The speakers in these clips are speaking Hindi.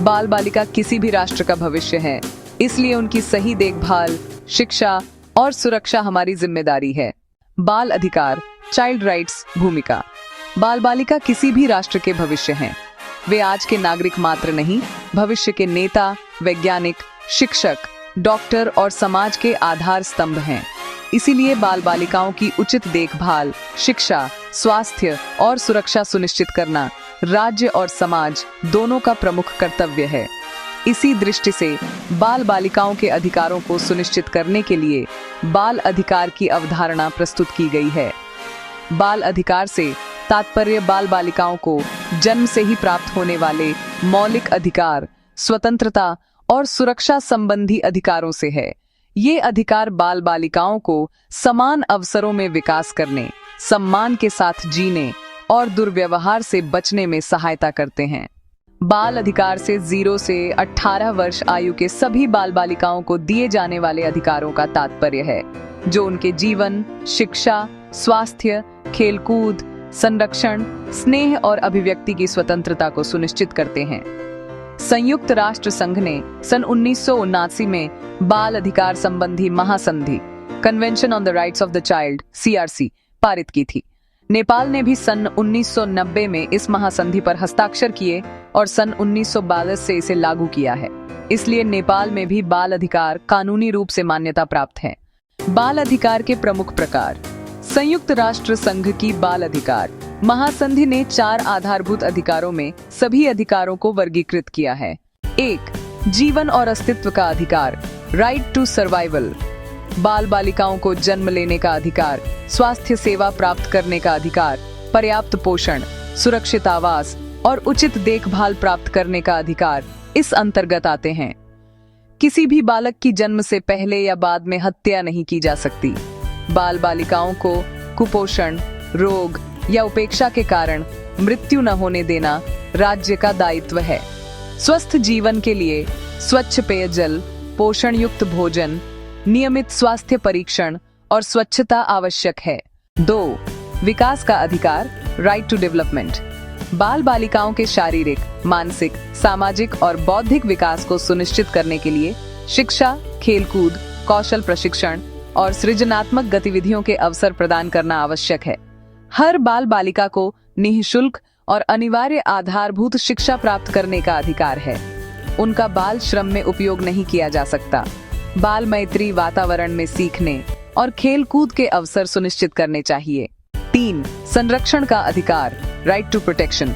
बाल बालिका किसी भी राष्ट्र का भविष्य है, इसलिए उनकी सही देखभाल, शिक्षा और सुरक्षा हमारी जिम्मेदारी है। बाल अधिकार, चाइल्ड राइट्स भूमिका। बाल बालिका किसी भी राष्ट्र के भविष्य हैं। वे आज के नागरिक मात्र नहीं, भविष्य के नेता, वैज्ञानिक, शिक्षक, डॉक्टर और समाज के आधार स्तंभ हैं। इसीलिए बाल बालिकाओं की उचित देखभाल, शिक्षा, स्वास्थ्य और सुरक्षा सुनिश्चित करना राज्य और समाज दोनों का प्रमुख कर्तव्य है। इसी दृष्टि से बाल बालिकाओं के अधिकारों को सुनिश्चित करने के लिए बाल अधिकार की अवधारणा प्रस्तुत की गई है। बाल अधिकार से तात्पर्य बाल बालिकाओं को जन्म से ही प्राप्त होने वाले मौलिक अधिकार, स्वतंत्रता और सुरक्षा संबंधी अधिकारों से है। ये अधिकार बाल बालिकाओं को समान अवसरों में विकास करने, सम्मान के साथ जीने और दुर्व्यवहार से बचने में सहायता करते हैं। बाल अधिकार से 0 से 18 वर्ष आयु के सभी बाल बालिकाओं को दिए जाने वाले अधिकारों का तात्पर्य है, जो उनके जीवन, शिक्षा, स्वास्थ्य, खेलकूद, संरक्षण, स्नेह और अभिव्यक्ति की स्वतंत्रता को सुनिश्चित करते हैं। संयुक्त राष्ट्र संघ ने सन 1979 में बाल अधिकार संबंधी महासंधि convention on the rights of the child (CRC) पारित की थी। नेपाल ने भी सन 1990 में इस महासंधि पर हस्ताक्षर किए और सन 1942 से इसे लागू किया है। इसलिए नेपाल में भी बाल अधिकार कानूनी रूप से मान्यता प्राप्त है। बाल अधिकार के प्रमुख प्रकार। संयुक्त राष्ट्र संघ की बाल अधिकार महासंधि ने 4 आधारभूत अधिकारों में सभी अधिकारों को वर्गीकृत किया है। 1. जीवन और अस्तित्व का अधिकार, राइट टू सर्वाइवल। बाल बालिकाओं को जन्म लेने का अधिकार, स्वास्थ्य सेवा प्राप्त करने का अधिकार, पर्याप्त पोषण, सुरक्षित आवास और उचित देखभाल प्राप्त करने का अधिकार इस अंतर्गत आते हैं। किसी भी बालक की जन्म से पहले या बाद में हत्या नहीं की जा सकती। बाल बालिकाओं को कुपोषण, रोग या उपेक्षा के कारण मृत्यु न होने देना राज्य का दायित्व है। स्वस्थ जीवन के लिए स्वच्छ पेयजल, पोषण युक्त भोजन, नियमित स्वास्थ्य परीक्षण और स्वच्छता आवश्यक है। 2. विकास का अधिकार, राइट टू डेवलपमेंट। बाल बालिकाओं के शारीरिक, मानसिक, सामाजिक और बौद्धिक विकास को सुनिश्चित करने के लिए शिक्षा, खेलकूद, कौशल प्रशिक्षण और सृजनात्मक गतिविधियों के अवसर प्रदान करना आवश्यक है। हर बाल बालिका को निःशुल्क और अनिवार्य आधारभूत शिक्षा प्राप्त करने का अधिकार है। उनका बाल श्रम में उपयोग नहीं किया जा सकता। बाल मैत्री वातावरण में सीखने और खेल कूद के अवसर सुनिश्चित करने चाहिए। 3. संरक्षण का अधिकार, राइट टू प्रोटेक्शन।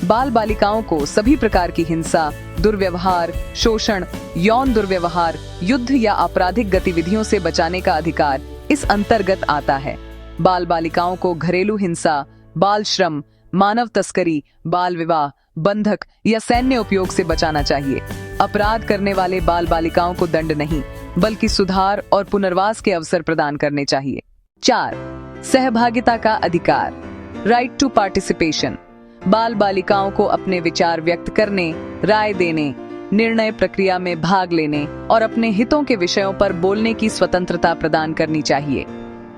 बाल बालिकाओं को सभी प्रकार की हिंसा, दुर्व्यवहार, शोषण, यौन दुर्व्यवहार, युद्ध या आपराधिक गतिविधियों से बचाने का अधिकार इस अंतर्गत आता है। बाल बालिकाओं को घरेलू हिंसा, बाल श्रम, मानव तस्करी, बाल विवाह, बंधक या सैन्य उपयोग से बचाना चाहिए। अपराध करने वाले बाल बालिकाओं को दंड नहीं, बल्कि सुधार और पुनर्वास के अवसर प्रदान करने चाहिए। 4. सहभागिता का अधिकार, राइट टू पार्टिसिपेशन। बाल बालिकाओं को अपने विचार व्यक्त करने, राय देने, निर्णय प्रक्रिया में भाग लेने और अपने हितों के विषयों पर बोलने की स्वतंत्रता प्रदान करनी चाहिए।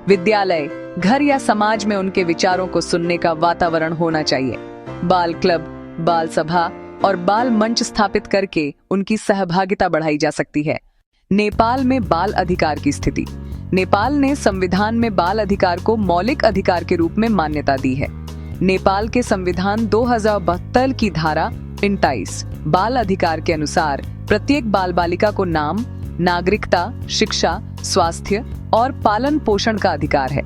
विद्यालय, घर या समाज में उनके विचारों को सुनने का वातावरण होना चाहिए। बाल क्लब, बाल सभा और बाल मंच स्थापित करके उनकी सहभागिता बढ़ाई जा सकती है। नेपाल में बाल अधिकार की स्थिति। नेपाल ने संविधान में बाल अधिकार को मौलिक अधिकार के रूप में मान्यता दी है। नेपाल के संविधान 2072 की धारा 29 बाल अधिकार के अनुसार प्रत्येक बाल बालिका को नाम, नागरिकता, शिक्षा, स्वास्थ्य और पालन पोषण का अधिकार है।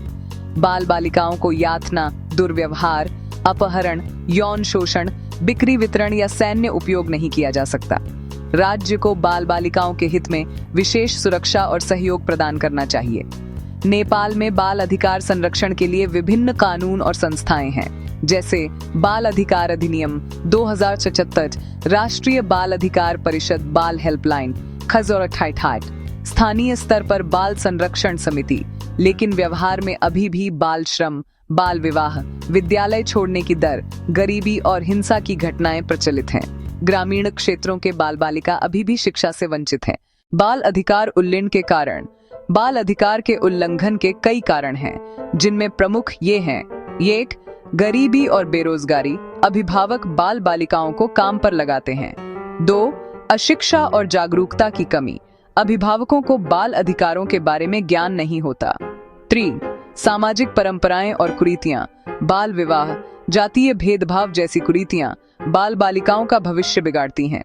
बाल बालिकाओं को यातना, दुर्व्यवहार, अपहरण, यौन शोषण, बिक्री, वितरण या सैन्य उपयोग नहीं किया जा सकता। राज्य को बाल बालिकाओं के हित में विशेष सुरक्षा और सहयोग प्रदान करना चाहिए। नेपाल में बाल अधिकार संरक्षण के लिए विभिन्न कानून और संस्थाएं हैं, जैसे बाल अधिकार अधिनियम 2077, राष्ट्रीय बाल अधिकार परिषद, बाल हेल्पलाइन, खजौर ठाट, स्थानीय स्तर पर बाल संरक्षण समिति। लेकिन व्यवहार में अभी भी बाल श्रम, बाल विवाह, विद्यालय छोड़ने की दर, गरीबी और हिंसा की घटनाएं प्रचलित हैं। ग्रामीण क्षेत्रों के बाल बालिका अभी भी शिक्षा से वंचित हैं। बाल अधिकार उल्लंघन के कारण। बाल अधिकार के उल्लंघन के कई कारण हैं, जिनमें प्रमुख ये हैं। 1. गरीबी और बेरोजगारी। अभिभावक बाल बालिकाओं को काम पर लगाते हैं। 2. अशिक्षा और जागरूकता की कमी, अभिभावकों को बाल अधिकारों के बारे में ज्ञान नहीं होता। 3. सामाजिक परंपराएं और कुरीतियां, बाल विवाह, जातीय भेदभाव जैसी कुरीतियां बाल बालिकाओं का भविष्य बिगाड़ती हैं।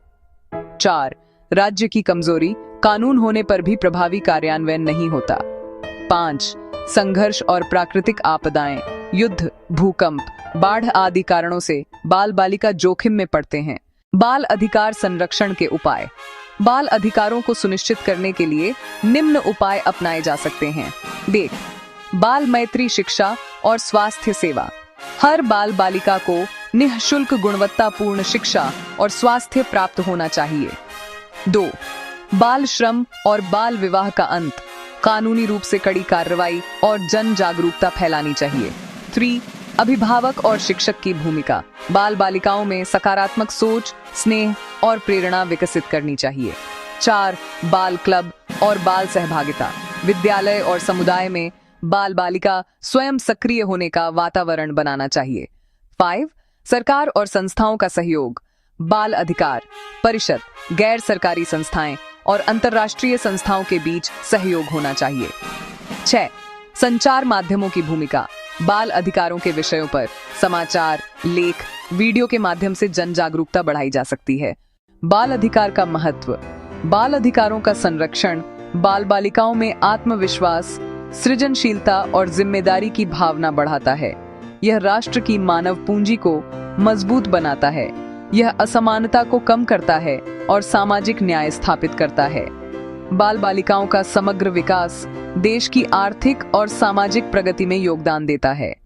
4. राज्य की कमजोरी, कानून होने पर भी प्रभावी कार्यान्वयन नहीं होता। 5. संघर्ष और प्राकृतिक आपदाएं, युद्ध, भूकंप, बाढ़ आदि कारणों से बाल बालिका जोखिम में पड़ते हैं। बाल अधिकार संरक्षण के उपाय, बाल अधिकारों को सुनिश्चित करने के लिए निम्न उपाय अपनाए जा सकते हैं। देख, बाल मैत्री शिक्षा और स्वास्थ्य सेवा, हर बाल बालिका को निःशुल्क गुणवत्तापूर्ण शिक्षा और स्वास्थ्य प्राप्त होना चाहिए। 2. बाल श्रम और बाल विवाह का अंत, कानूनी रूप से कड़ी कार्रवाई और जन जागरूकता फैलानी चाहिए। 3. अभिभावक और शिक्षक की भूमिका, बाल बालिकाओं में सकारात्मक सोच, स्नेह और प्रेरणा विकसित करनी चाहिए। 4. बाल क्लब और बाल सहभागिता, विद्यालय और समुदाय में बाल बालिका स्वयं सक्रिय होने का वातावरण बनाना चाहिए। 5. सरकार और संस्थाओं का सहयोग, बाल अधिकार परिषद, गैर सरकारी संस्थाएं और अंतर्राष्ट्रीय संस्थाओं के बीच सहयोग होना चाहिए। 6. संचार माध्यमों की भूमिका, बाल अधिकारों के विषयों पर समाचार, लेख, वीडियो के माध्यम से जन जागरूकता बढ़ाई जा सकती है। बाल अधिकार का महत्व, बाल अधिकारों का संरक्षण बाल बालिकाओं में आत्मविश्वास, सृजनशीलता और जिम्मेदारी की भावना बढ़ाता है। यह राष्ट्र की मानव पूंजी को मजबूत बनाता है। यह असमानता को कम करता है और सामाजिक न्याय स्थापित करता है। बाल बालिकाओं का समग्र विकास देश की आर्थिक और सामाजिक प्रगति में योगदान देता है।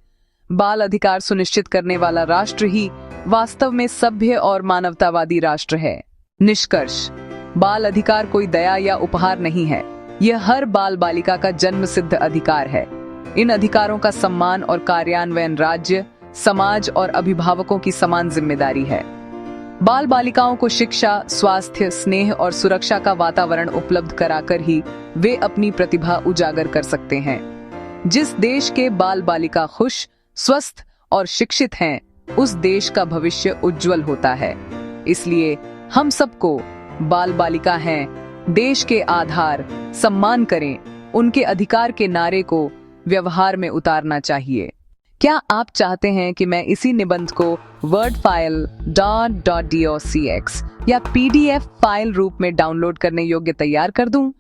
बाल अधिकार सुनिश्चित करने वाला राष्ट्र ही वास्तव में सभ्य और मानवतावादी राष्ट्र है। निष्कर्ष, बाल अधिकार कोई दया या उपहार नहीं है। यह हर बाल बालिका का जन्म सिद्ध अधिकार है। इन अधिकारों का सम्मान और कार्यान्वयन राज्य, समाज और अभिभावकों की समान जिम्मेदारी है। बाल बालिकाओं को शिक्षा, स्वास्थ्य, स्नेह और सुरक्षा का वातावरण उपलब्ध कराकर ही वे अपनी प्रतिभा उजागर कर सकते हैं। जिस देश के बाल बालिका खुश, स्वस्थ और शिक्षित हैं, उस देश का भविष्य उज्जवल होता है। इसलिए हम सबको बाल बालिका हैं, देश के आधार, सम्मान करें, उनके अधिकार के नारे को व्यवहार में उतारना चाहिए। क्या आप चाहते हैं कि मैं इसी निबंध को वर्ड फाइल .docx या PDF फाइल रूप में डाउनलोड करने योग्य तैयार कर दूं?